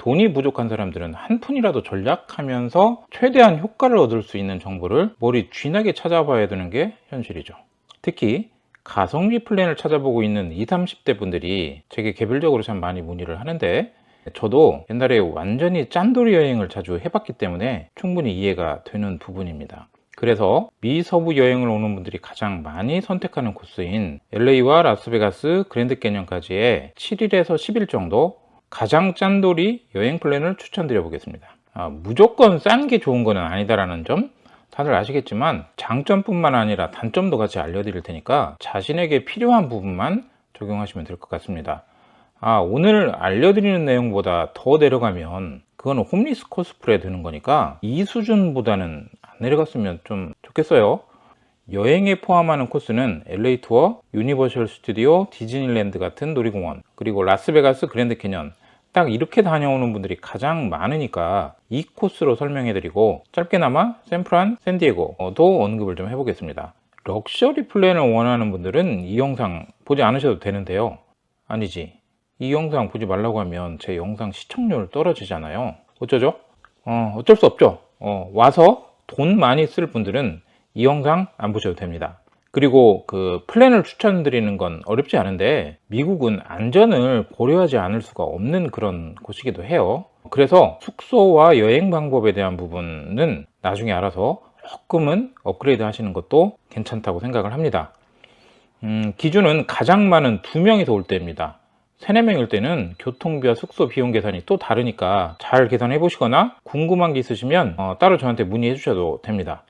돈이 부족한 사람들은 한 푼이라도 절약하면서 최대한 효과를 얻을 수 있는 정보를 머리 쥐나게 찾아봐야 되는 게 현실이죠. 특히 가성비 플랜을 찾아보고 있는 20, 30대 분들이 제게 개별적으로 참 많이 문의를 하는데, 저도 옛날에 완전히 짠돌이 여행을 자주 해봤기 때문에 충분히 이해가 되는 부분입니다. 그래서 미서부 여행을 오는 분들이 가장 많이 선택하는 코스인 LA와 라스베가스, 그랜드 캐년까지의 7일에서 10일 정도 가장 짠돌이 여행 플랜을 추천드려 보겠습니다. 무조건 싼 게 좋은 건 아니다라는 점 다들 아시겠지만, 장점뿐만 아니라 단점도 같이 알려드릴 테니까 자신에게 필요한 부분만 적용하시면 될 것 같습니다. 오늘 알려드리는 내용보다 더 내려가면 그거는 홈리스 코스프레 되는 거니까 이 수준보다는 안 내려갔으면 좀 좋겠어요. 여행에 포함하는 코스는 LA 투어, 유니버셜 스튜디오, 디즈니랜드 같은 놀이공원, 그리고 라스베가스, 그랜드 캐년, 딱 이렇게 다녀오는 분들이 가장 많으니까 이 코스로 설명해드리고, 짧게나마 샌프란, 샌디에고도 언급을 좀 해보겠습니다. 럭셔리 플랜을 원하는 분들은 이 영상 보지 않으셔도 되는데요. 아니지, 이 영상 보지 말라고 하면 제 영상 시청률 떨어지잖아요. 어쩌죠? 어쩔 수 없죠. 와서 돈 많이 쓸 분들은 이 영상 안 보셔도 됩니다. 그리고 그 플랜을 추천드리는 건 어렵지 않은데, 미국은 안전을 고려하지 않을 수가 없는 그런 곳이기도 해요. 그래서 숙소와 여행 방법에 대한 부분은 나중에 알아서 조금은 업그레이드 하시는 것도 괜찮다고 생각을 합니다. 기준은 가장 많은 2명이서 올 때입니다. 3, 4명일 때는 교통비와 숙소 비용 계산이 또 다르니까 잘 계산해 보시거나 궁금한 게 있으시면 따로 저한테 문의해 주셔도 됩니다.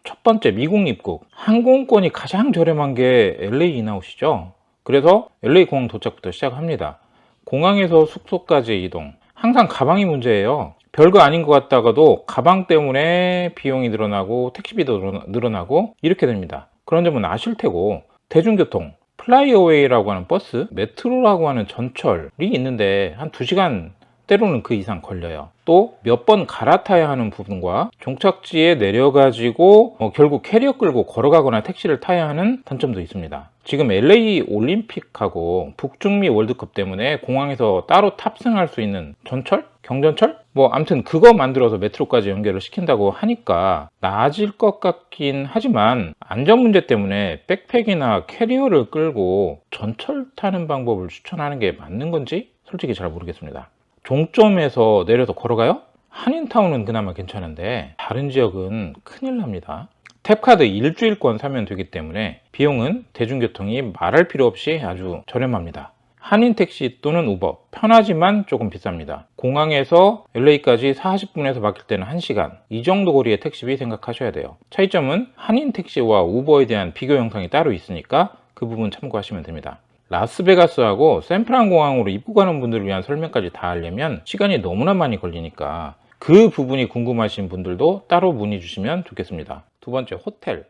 첫 번째, 미국 입국. 항공권이 가장 저렴한 게 LA 인아웃이죠. 그래서 LA 공항 도착부터 시작합니다. 공항에서 숙소까지 이동. 항상 가방이 문제예요. 별거 아닌 것 같다가도 가방 때문에 비용이 늘어나고 택시비도 늘어나고 이렇게 됩니다. 그런 점은 아실 테고, 대중교통, 플라이어웨이라고 하는 버스, 메트로라고 하는 전철이 있는데 한 2시간, 때로는 그 이상 걸려요. 또 몇 번 갈아타야 하는 부분과 종착지에 내려가지고 결국 캐리어 끌고 걸어가거나 택시를 타야 하는 단점도 있습니다. 지금 LA 올림픽하고 북중미 월드컵 때문에 공항에서 따로 탑승할 수 있는 전철? 경전철? 아무튼 그거 만들어서 메트로까지 연결을 시킨다고 하니까 나아질 것 같긴 하지만, 안전 문제 때문에 백팩이나 캐리어를 끌고 전철 타는 방법을 추천하는 게 맞는 건지 솔직히 잘 모르겠습니다. 종점에서 내려서 걸어가요? 한인타운은 그나마 괜찮은데 다른 지역은 큰일 납니다. 탭카드 일주일권 사면 되기 때문에 비용은 대중교통이 말할 필요 없이 아주 저렴합니다. 한인택시 또는 우버, 편하지만 조금 비쌉니다. 공항에서 LA까지 40분에서 막힐 때는 1시간, 이 정도 거리의 택시비 생각하셔야 돼요. 차이점은 한인택시와 우버에 대한 비교 영상이 따로 있으니까 그 부분 참고하시면 됩니다. 라스베가스하고 샌프란 공항으로 입국하는 분들을 위한 설명까지 다 하려면 시간이 너무나 많이 걸리니까 그 부분이 궁금하신 분들도 따로 문의 주시면 좋겠습니다. 두 번째, 호텔.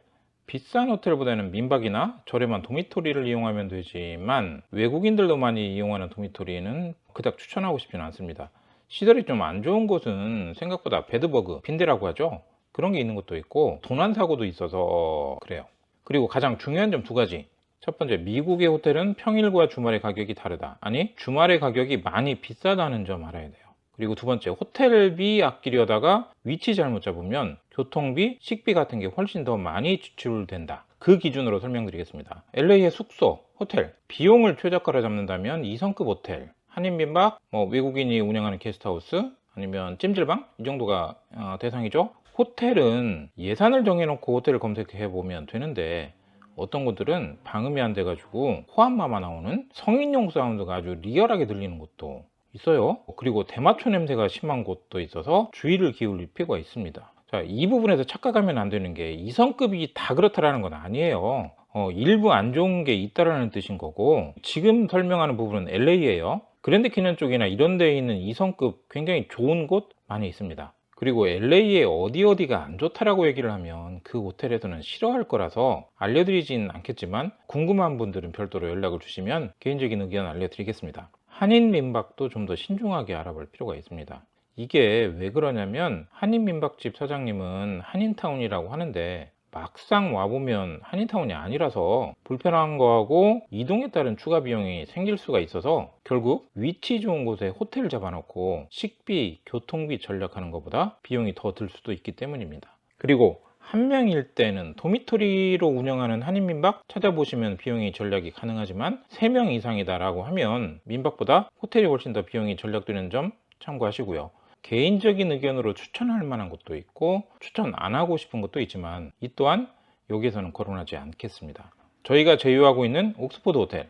비싼 호텔보다는 민박이나 저렴한 도미토리를 이용하면 되지만, 외국인들도 많이 이용하는 도미토리는 그닥 추천하고 싶지는 않습니다. 시설이 좀 안 좋은 곳은 생각보다 배드버그, 빈대라고 하죠. 그런 게 있는 것도 있고 도난 사고도 있어서 그래요. 그리고 가장 중요한 점 2가지. 첫 번째, 미국의 호텔은 평일과 주말의 가격이 다르다. 아니, 주말의 가격이 많이 비싸다는 점 알아야 돼요. 그리고 두 번째, 호텔비 아끼려다가 위치 잘못 잡으면 교통비, 식비 같은 게 훨씬 더 많이 지출된다. 그 기준으로 설명드리겠습니다. LA의 숙소, 호텔, 비용을 최저가로 잡는다면 2성급 호텔, 한인민박, 외국인이 운영하는 게스트하우스, 아니면 찜질방, 이 정도가 대상이죠. 호텔은 예산을 정해놓고 호텔을 검색해보면 되는데, 어떤 곳들은 방음이 안 돼가지고 호환마마 나오는 성인용 사운드가 아주 리얼하게 들리는 곳도 있어요. 그리고 대마초 냄새가 심한 곳도 있어서 주의를 기울일 필요가 있습니다. 자, 이 부분에서 착각하면 안 되는 게 2성급이 다 그렇다라는 건 아니에요. 일부 안 좋은 게 있다라는 뜻인 거고, 지금 설명하는 부분은 LA예요. 그랜드 캐년 쪽이나 이런 데에 있는 2성급 굉장히 좋은 곳 많이 있습니다. 그리고 LA에 어디가 안 좋다라고 얘기를 하면 그 호텔에서는 싫어할 거라서 알려드리진 않겠지만, 궁금한 분들은 별도로 연락을 주시면 개인적인 의견 알려드리겠습니다. 한인민박도 좀 더 신중하게 알아볼 필요가 있습니다. 이게 왜 그러냐면, 한인민박집 사장님은 한인타운이라고 하는데 막상 와보면 한인타운이 아니라서 불편한 거하고 이동에 따른 추가 비용이 생길 수가 있어서 결국 위치 좋은 곳에 호텔을 잡아놓고 식비, 교통비 전략하는 것보다 비용이 더 들 수도 있기 때문입니다. 그리고 한 명일 때는 도미토리로 운영하는 한인민박 찾아보시면 비용이 전략이 가능하지만 3명 이상이다 라고 하면 민박보다 호텔이 훨씬 더 비용이 전략되는 점 참고하시고요. 개인적인 의견으로 추천할 만한 것도 있고 추천 안 하고 싶은 것도 있지만 이 또한 여기에서는 거론하지 않겠습니다. 저희가 제휴하고 있는 옥스포드 호텔,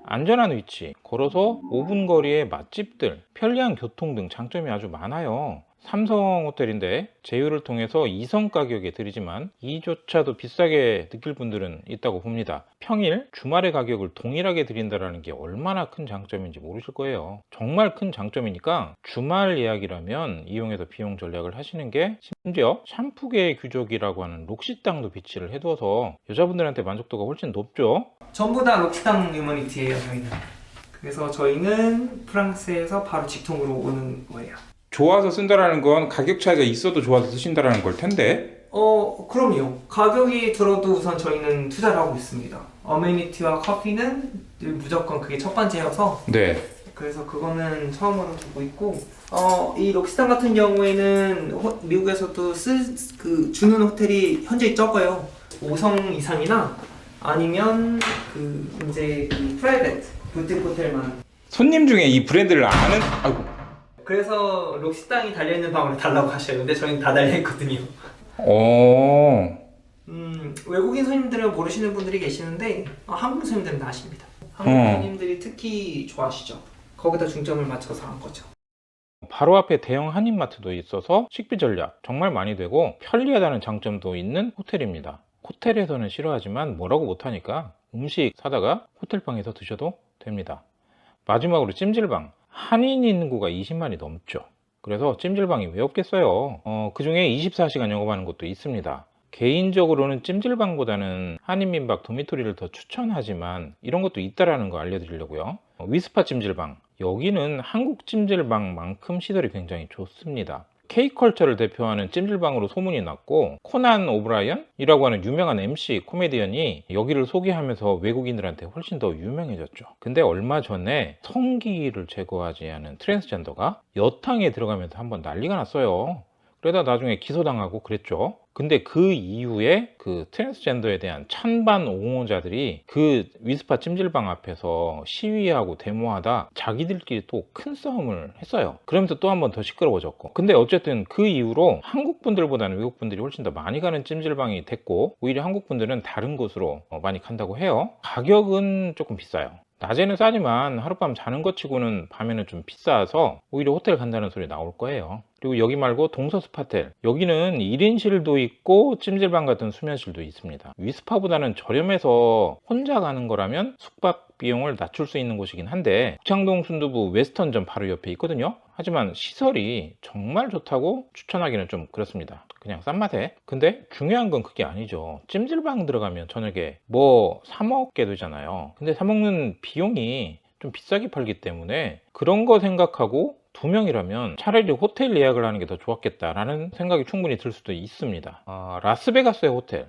안전한 위치, 걸어서 5분 거리의 맛집들, 편리한 교통 등 장점이 아주 많아요. 삼성 호텔인데 제휴를 통해서 2성 가격에 드리지만 이조차도 비싸게 느낄 분들은 있다고 봅니다. 평일, 주말의 가격을 동일하게 드린다는 게 얼마나 큰 장점인지 모르실 거예요. 정말 큰 장점이니까 주말 예약이라면 이용해서 비용 전략을 하시는 게, 심지어 샴푸계의 귀족이라고 하는 록시땅도 비치를 해두어서 여자분들한테 만족도가 훨씬 높죠. 전부 다 록시땅 유머니티예요, 저희는. 그래서 저희는 프랑스에서 바로 직통으로 오는 거예요. 좋아서 쓴다라는 건 가격 차이가 있어도 좋아서 쓰신다라는 걸 텐데. 그럼요. 가격이 들어도 우선 저희는 투자를 하고 있습니다. 어메니티와 커피는 무조건 그게 첫 번째여서. 네. 그래서 그거는 처음으로 두고 있고, 이 록시땅 같은 경우에는 미국에서도 주는 호텔이 현재 적어요. 5성 이상이나 아니면 이제 프라이빗 부티크 호텔만. 손님 중에 이 브랜드를 아는, 아이고. 그래서 록시땅이 달려있는 방으로 달라고 하셔요. 근데 저희는 다 달려있거든요. 외국인 손님들은 모르시는 분들이 계시는데 한국 손님들은 아십니다. 한국 손님들이 특히 좋아하시죠. 거기다 중점을 맞춰서 한 거죠. 바로 앞에 대형 한인마트도 있어서 식비 전략 정말 많이 되고 편리하다는 장점도 있는 호텔입니다. 호텔에서는 싫어하지만 뭐라고 못하니까 음식 사다가 호텔방에서 드셔도 됩니다. 마지막으로 찜질방. 한인 인구가 20만이 넘죠. 그래서 찜질방이 왜 없겠어요. 그 중에 24시간 영업하는 곳도 있습니다. 개인적으로는 찜질방보다는 한인민박 도미토리를 더 추천하지만 이런 것도 있다라는 거 알려드리려고요. 위스파 찜질방, 여기는 한국 찜질방만큼 시설이 굉장히 좋습니다. K컬처를 대표하는 찜질방으로 소문이 났고, 코난 오브라이언이라고 하는 유명한 MC 코미디언이 여기를 소개하면서 외국인들한테 훨씬 더 유명해졌죠. 근데 얼마 전에 성기를 제거하지 않은 트랜스젠더가 여탕에 들어가면서 한번 난리가 났어요. 그러다 나중에 기소당하고 그랬죠. 근데 그 이후에 그 트랜스젠더에 대한 찬반 옹호자들이 그 위스파 찜질방 앞에서 시위하고 데모하다 자기들끼리 또 큰 싸움을 했어요. 그러면서 또 한 번 더 시끄러워졌고. 근데 어쨌든 그 이후로 한국 분들보다는 외국 분들이 훨씬 더 많이 가는 찜질방이 됐고, 오히려 한국 분들은 다른 곳으로 많이 간다고 해요. 가격은 조금 비싸요. 낮에는 싸지만 하룻밤 자는 것 치고는 밤에는 좀 비싸서 오히려 호텔 간다는 소리 나올 거예요. 그리고 여기 말고 동서스파텔, 여기는 1인실도 있고 찜질방 같은 수면실도 있습니다. 위스파보다는 저렴해서 혼자 가는 거라면 숙박 비용을 낮출 수 있는 곳이긴 한데, 북창동 순두부 웨스턴점 바로 옆에 있거든요. 하지만 시설이 정말 좋다고 추천하기는 좀 그렇습니다. 그냥 싼 맛에. 근데 중요한 건 그게 아니죠. 찜질방 들어가면 저녁에 뭐 사 먹게 되잖아요. 근데 사 먹는 비용이 좀 비싸게 팔기 때문에 그런 거 생각하고 2명이라면 차라리 호텔 예약을 하는 게 더 좋았겠다라는 생각이 충분히 들 수도 있습니다. 라스베가스의 호텔,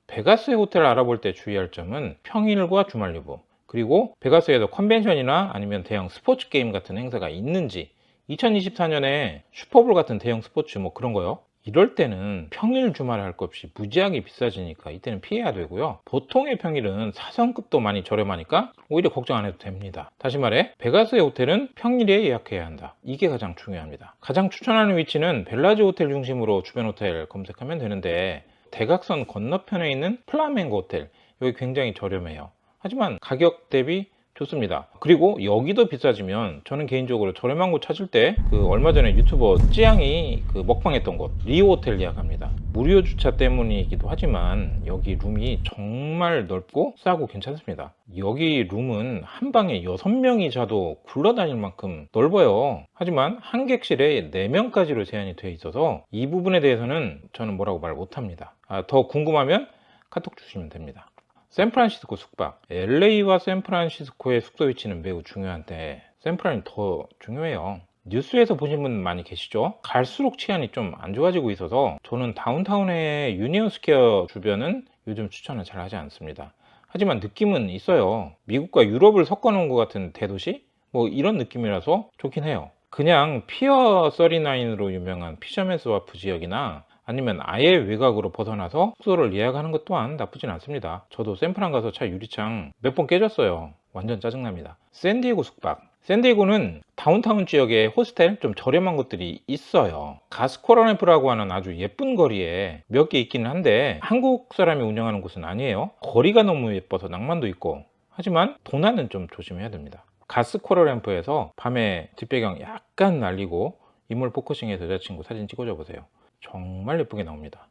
베가스의 호텔을 알아볼 때 주의할 점은 평일과 주말 여부, 그리고 베가스에서 컨벤션이나 아니면 대형 스포츠 게임 같은 행사가 있는지, 2024년에 슈퍼볼 같은 대형 스포츠 뭐 그런 거요. 이럴 때는 평일 주말에 할 것 없이 무지하게 비싸지니까 이때는 피해야 되고요. 보통의 평일은 4성급도 많이 저렴하니까 오히려 걱정 안 해도 됩니다. 다시 말해, 베가스의 호텔은 평일에 예약해야 한다. 이게 가장 중요합니다. 가장 추천하는 위치는 벨라지 호텔 중심으로 주변 호텔 검색하면 되는데, 대각선 건너편에 있는 플라멩고 호텔, 여기 굉장히 저렴해요. 하지만 가격 대비 좋습니다. 그리고 여기도 비싸지면 저는 개인적으로 저렴한 곳 찾을 때 얼마 전에 유튜버 찌양이 먹방했던 곳 리오 호텔 예약합니다. 무료 주차 때문이기도 하지만 여기 룸이 정말 넓고 싸고 괜찮습니다. 여기 룸은 한 방에 6명이 자도 굴러다닐 만큼 넓어요. 하지만 한 객실에 4명까지로 제한이 되어 있어서 이 부분에 대해서는 저는 뭐라고 말 못합니다. 더 궁금하면 카톡 주시면 됩니다. 샌프란시스코 숙박, LA와 샌프란시스코의 숙소 위치는 매우 중요한데 샌프란이 더 중요해요. 뉴스에서 보신 분 많이 계시죠? 갈수록 치안이 좀 안 좋아지고 있어서 저는 다운타운의 유니온 스퀘어 주변은 요즘 추천을 잘 하지 않습니다. 하지만 느낌은 있어요. 미국과 유럽을 섞어 놓은 것 같은 대도시? 뭐 이런 느낌이라서 좋긴 해요. 그냥 피어 39로 유명한 피셔맨스 와프 지역이나 아니면 아예 외곽으로 벗어나서 숙소를 예약하는 것 또한 나쁘진 않습니다. 저도 샌프란 가서 차 유리창 몇 번 깨졌어요. 완전 짜증납니다. 샌디에고 숙박. 샌디에고는 다운타운 지역에 호스텔 좀 저렴한 곳들이 있어요. 가스코라램프라고 하는 아주 예쁜 거리에 몇 개 있기는 한데 한국 사람이 운영하는 곳은 아니에요. 거리가 너무 예뻐서 낭만도 있고, 하지만 도난은 좀 조심해야 됩니다. 가스코라램프에서 밤에 뒷배경 약간 날리고 인물 포커싱해서 여자친구 사진 찍어줘 보세요. 정말 예쁘게 나옵니다.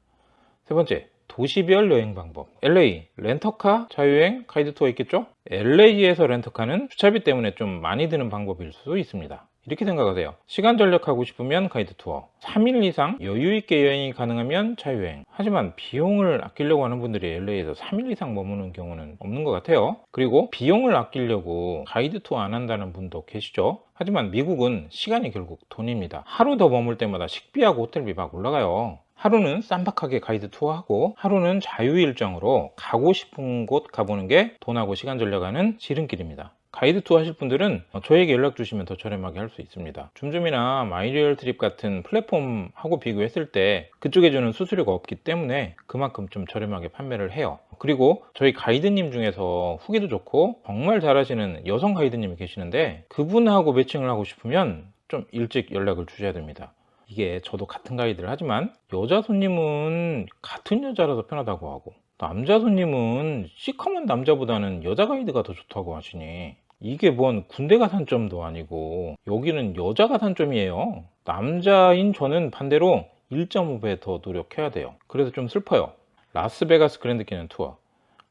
세 번째, 도시별 여행 방법. LA 렌터카 자유여행 가이드 투어 있겠죠? LA에서 렌터카는 주차비 때문에 좀 많이 드는 방법일 수도 있습니다. 이렇게 생각하세요. 시간 절약하고 싶으면 가이드 투어, 3일 이상 여유 있게 여행이 가능하면 자유여행. 하지만 비용을 아끼려고 하는 분들이 LA에서 3일 이상 머무는 경우는 없는 것 같아요. 그리고 비용을 아끼려고 가이드 투어 안 한다는 분도 계시죠? 하지만 미국은 시간이 결국 돈입니다. 하루 더 머물 때마다 식비하고 호텔비 막 올라가요. 하루는 쌈박하게 가이드 투어하고 하루는 자유 일정으로 가고 싶은 곳 가보는 게 돈하고 시간 절약하는 지름길입니다. 가이드 투어 하실 분들은 저에게 연락 주시면 더 저렴하게 할 수 있습니다. 줌줌이나 마이리얼 트립 같은 플랫폼하고 비교했을 때 그쪽에 주는 수수료가 없기 때문에 그만큼 좀 저렴하게 판매를 해요. 그리고 저희 가이드님 중에서 후기도 좋고 정말 잘하시는 여성 가이드님이 계시는데 그분하고 매칭을 하고 싶으면 좀 일찍 연락을 주셔야 됩니다. 이게 저도 같은 가이드를 하지만 여자 손님은 같은 여자라서 편하다고 하고 남자 손님은 시커먼 남자보다는 여자 가이드가 더 좋다고 하시니 이게 뭔 군대가 산점도 아니고 여기는 여자가 산점이에요. 남자인 저는 반대로 1.5배 더 노력해야 돼요. 그래서 좀 슬퍼요. 라스베가스 그랜드 캐년 투어.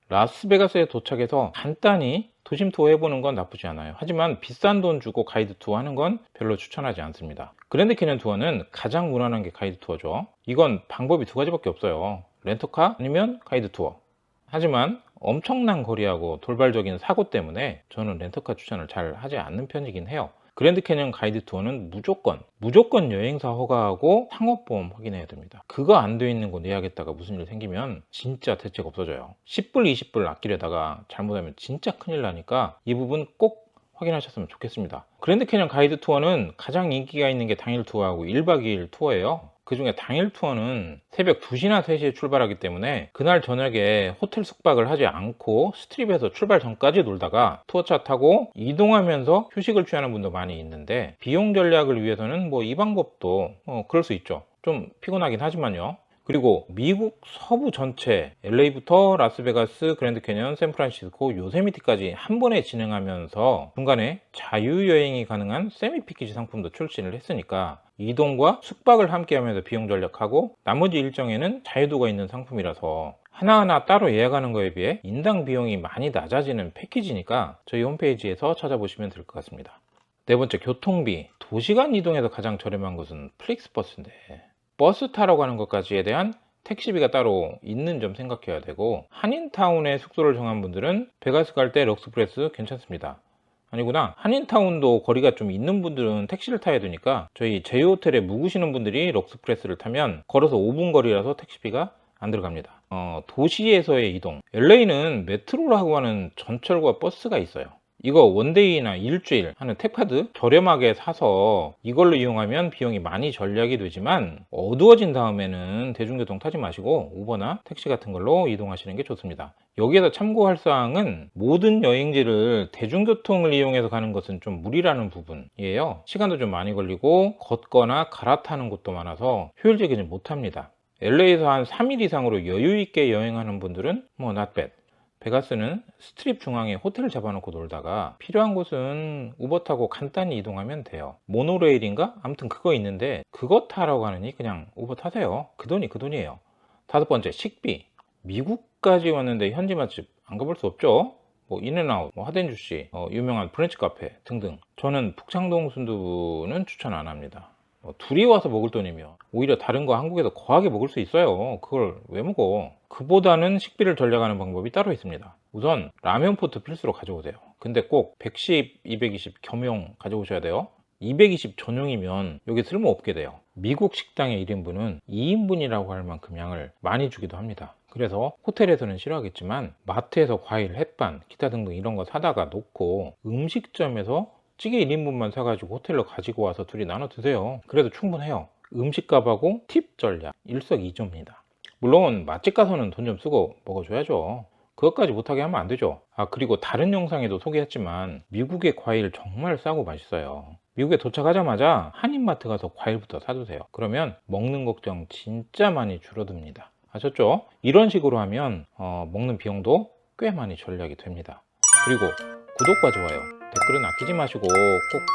라스베가스에 도착해서 간단히 도심 투어 해보는 건 나쁘지 않아요. 하지만 비싼 돈 주고 가이드 투어 하는 건 별로 추천하지 않습니다. 그랜드 캐년 투어는 가장 무난한 게 가이드 투어죠. 이건 방법이 두 가지밖에 없어요. 렌터카 아니면 가이드 투어. 하지만 엄청난 거리하고 돌발적인 사고 때문에 저는 렌터카 추천을 잘 하지 않는 편이긴 해요. 그랜드 캐년 가이드 투어는 무조건 여행사 허가하고 상업보험 확인해야 됩니다. 그거 안 돼 있는 곳 예약했다가 무슨 일 생기면 진짜 대책 없어져요. 10불 20불 아끼려다가 잘못하면 진짜 큰일 나니까 이 부분 꼭 확인하셨으면 좋겠습니다. 그랜드 캐년 가이드 투어는 가장 인기가 있는 게 당일 투어하고 1박 2일 투어예요. 그 중에 당일 투어는 새벽 2시나 3시에 출발하기 때문에 그날 저녁에 호텔 숙박을 하지 않고 스트립에서 출발 전까지 놀다가 투어차 타고 이동하면서 휴식을 취하는 분도 많이 있는데 비용 전략을 위해서는 뭐 이 방법도 그럴 수 있죠. 좀 피곤하긴 하지만요. 그리고 미국 서부 전체 LA부터 라스베가스, 그랜드 캐년, 샌프란시스코, 요세미티까지 한 번에 진행하면서 중간에 자유여행이 가능한 세미 패키지 상품도 출시를 했으니까 이동과 숙박을 함께 하면서 비용 전략하고 나머지 일정에는 자유도가 있는 상품이라서 하나하나 따로 예약하는 거에 비해 인당 비용이 많이 낮아지는 패키지니까 저희 홈페이지에서 찾아보시면 될 것 같습니다. 네 번째, 교통비. 도시간 이동에서 가장 저렴한 것은 플릭스버스인데 버스 타러 가는 것까지에 대한 택시비가 따로 있는 점 생각해야 되고 한인타운에 숙소를 정한 분들은 베가스 갈 때 럭스프레스 괜찮습니다. 아니구나, 한인타운도 거리가 좀 있는 분들은 택시를 타야 되니까 저희 제이호텔에 묵으시는 분들이 럭스프레스를 타면 걸어서 5분 거리라서 택시비가 안 들어갑니다. 도시에서의 이동, LA는 메트로라고 하는 전철과 버스가 있어요. 이거 원데이나 일주일 하는 택카드 저렴하게 사서 이걸로 이용하면 비용이 많이 절약이 되지만 어두워진 다음에는 대중교통 타지 마시고 우버나 택시 같은 걸로 이동하시는 게 좋습니다. 여기에서 참고할 사항은 모든 여행지를 대중교통을 이용해서 가는 것은 좀 무리라는 부분이에요. 시간도 좀 많이 걸리고 걷거나 갈아타는 곳도 많아서 효율적이지 못합니다. LA에서 한 3일 이상으로 여유 있게 여행하는 분들은 뭐 not bad. 베가스는 스트립 중앙에 호텔을 잡아놓고 놀다가 필요한 곳은 우버 타고 간단히 이동하면 돼요. 모노레일인가? 아무튼 그거 있는데 그거 타러 가느니 그냥 우버 타세요. 그 돈이 그 돈이에요. 다섯 번째, 식비. 미국까지 왔는데 현지 맛집 안 가볼 수 없죠. 뭐 인앤아웃, 뭐 하덴주시, 유명한 프렌치 카페 등등. 저는 북창동 순두부는 추천 안 합니다. 둘이 와서 먹을 돈이며 오히려 다른 거 한국에서 거하게 먹을 수 있어요. 그걸 왜 먹어? 그보다는 식비를 절약하는 방법이 따로 있습니다. 우선 라면 포트 필수로 가져오세요. 근데 꼭 110, 220 겸용 가져오셔야 돼요. 220 전용이면 여기 쓸모없게 돼요. 미국 식당의 1인분은 2인분이라고 할 만큼 양을 많이 주기도 합니다. 그래서 호텔에서는 싫어하겠지만 마트에서 과일, 햇반, 기타 등등 이런 거 사다가 놓고 음식점에서 찌개 1인분만 사가지고 호텔로 가지고 와서 둘이 나눠 드세요. 그래도 충분해요. 음식값하고 팁 전략 일석이조입니다. 물론 맛집 가서는 돈 좀 쓰고 먹어줘야죠. 그것까지 못하게 하면 안 되죠. 그리고 다른 영상에도 소개했지만 미국의 과일 정말 싸고 맛있어요. 미국에 도착하자마자 한인마트 가서 과일부터 사두세요. 그러면 먹는 걱정 진짜 많이 줄어듭니다. 아셨죠? 이런 식으로 하면 먹는 비용도 꽤 많이 절약이 됩니다. 그리고 구독과 좋아요, 댓글은 아끼지 마시고 꼭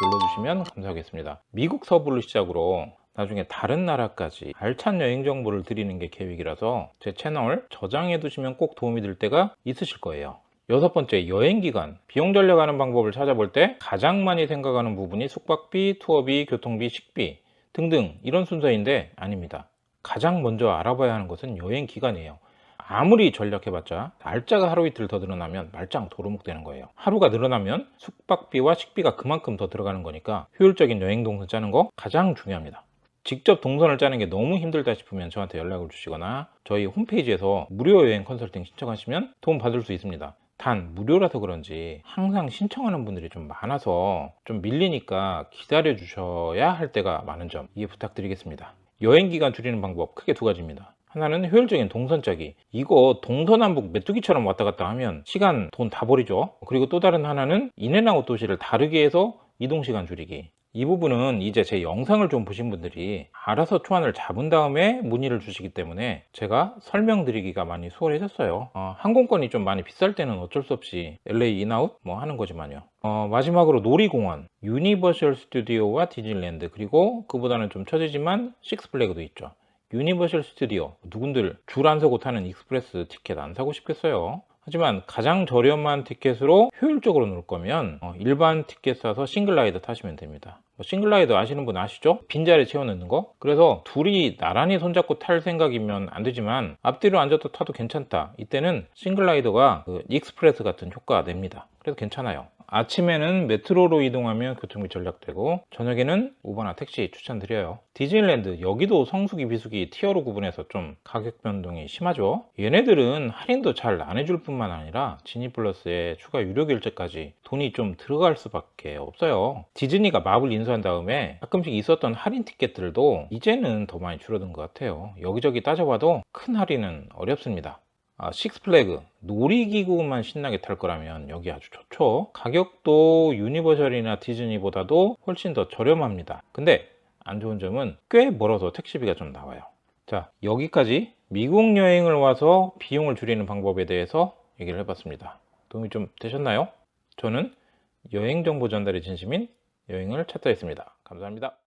눌러주시면 감사하겠습니다. 미국 서부를 시작으로 나중에 다른 나라까지 알찬 여행 정보를 드리는 게 계획이라서 제 채널 저장해 두시면 꼭 도움이 될 때가 있으실 거예요. 6번째, 여행기간, 비용 절약하는 방법을 찾아볼 때 가장 많이 생각하는 부분이 숙박비, 투어비, 교통비, 식비 등등 이런 순서인데 아닙니다. 가장 먼저 알아봐야 하는 것은 여행기간이에요. 아무리 전략해봤자 날짜가 하루 이틀 더 늘어나면 말짱 도루묵 되는 거예요. 하루가 늘어나면 숙박비와 식비가 그만큼 더 들어가는 거니까 효율적인 여행 동선 짜는 거 가장 중요합니다. 직접 동선을 짜는 게 너무 힘들다 싶으면 저한테 연락을 주시거나 저희 홈페이지에서 무료 여행 컨설팅 신청하시면 도움 받을 수 있습니다. 단 무료라서 그런지 항상 신청하는 분들이 좀 많아서 좀 밀리니까 기다려 주셔야 할 때가 많은 점 이해 부탁드리겠습니다. 여행기간 줄이는 방법 크게 2가지입니다. 하나는 효율적인 동선 짜기. 이거 동서남북 메뚜기처럼 왔다 갔다 하면 시간, 돈 다 버리죠. 그리고 또 다른 하나는 인앤아웃 도시를 다르게 해서 이동시간 줄이기. 이 부분은 이제 제 영상을 좀 보신 분들이 알아서 초안을 잡은 다음에 문의를 주시기 때문에 제가 설명드리기가 많이 수월해졌어요. 항공권이 좀 많이 비쌀 때는 어쩔 수 없이 LA 인아웃 뭐 하는 거지만요. 마지막으로 놀이공원, 유니버셜 스튜디오와 디즈니랜드, 그리고 그보다는 좀 처지지만 식스플래그도 있죠. 유니버셜 스튜디오, 누군들 줄 안 서고 타는 익스프레스 티켓 안 사고 싶겠어요? 하지만 가장 저렴한 티켓으로 효율적으로 놀 거면 일반 티켓 사서 싱글라이더 타시면 됩니다. 싱글라이더 아시는 분 아시죠? 빈자리 채워넣는 거. 그래서 둘이 나란히 손잡고 탈 생각이면 안 되지만 앞뒤로 앉아서 타도 괜찮다. 이때는 싱글라이더가 익스프레스 같은 효과가 냅니다. 그래서 괜찮아요. 아침에는 메트로로 이동하면 교통비 절약되고 저녁에는 우버나 택시 추천드려요. 디즈니랜드, 여기도 성수기 비수기 티어로 구분해서 좀 가격 변동이 심하죠. 얘네들은 할인도 잘 안 해줄 뿐만 아니라 지니플러스에 추가 유료 결제까지 돈이 좀 들어갈 수밖에 없어요. 디즈니가 마블 인수한 다음에 가끔씩 있었던 할인 티켓들도 이제는 더 많이 줄어든 것 같아요. 여기저기 따져봐도 큰 할인은 어렵습니다. 식스플래그, 놀이기구만 신나게 탈 거라면 여기 아주 좋죠. 가격도 유니버셜이나 디즈니보다도 훨씬 더 저렴합니다. 근데 안 좋은 점은 꽤 멀어서 택시비가 좀 나와요. 자, 여기까지 미국 여행을 와서 비용을 줄이는 방법에 대해서 얘기를 해봤습니다. 도움이 좀 되셨나요? 저는 여행 정보 전달이 진심인 여행을 찾다 했습니다. 감사합니다.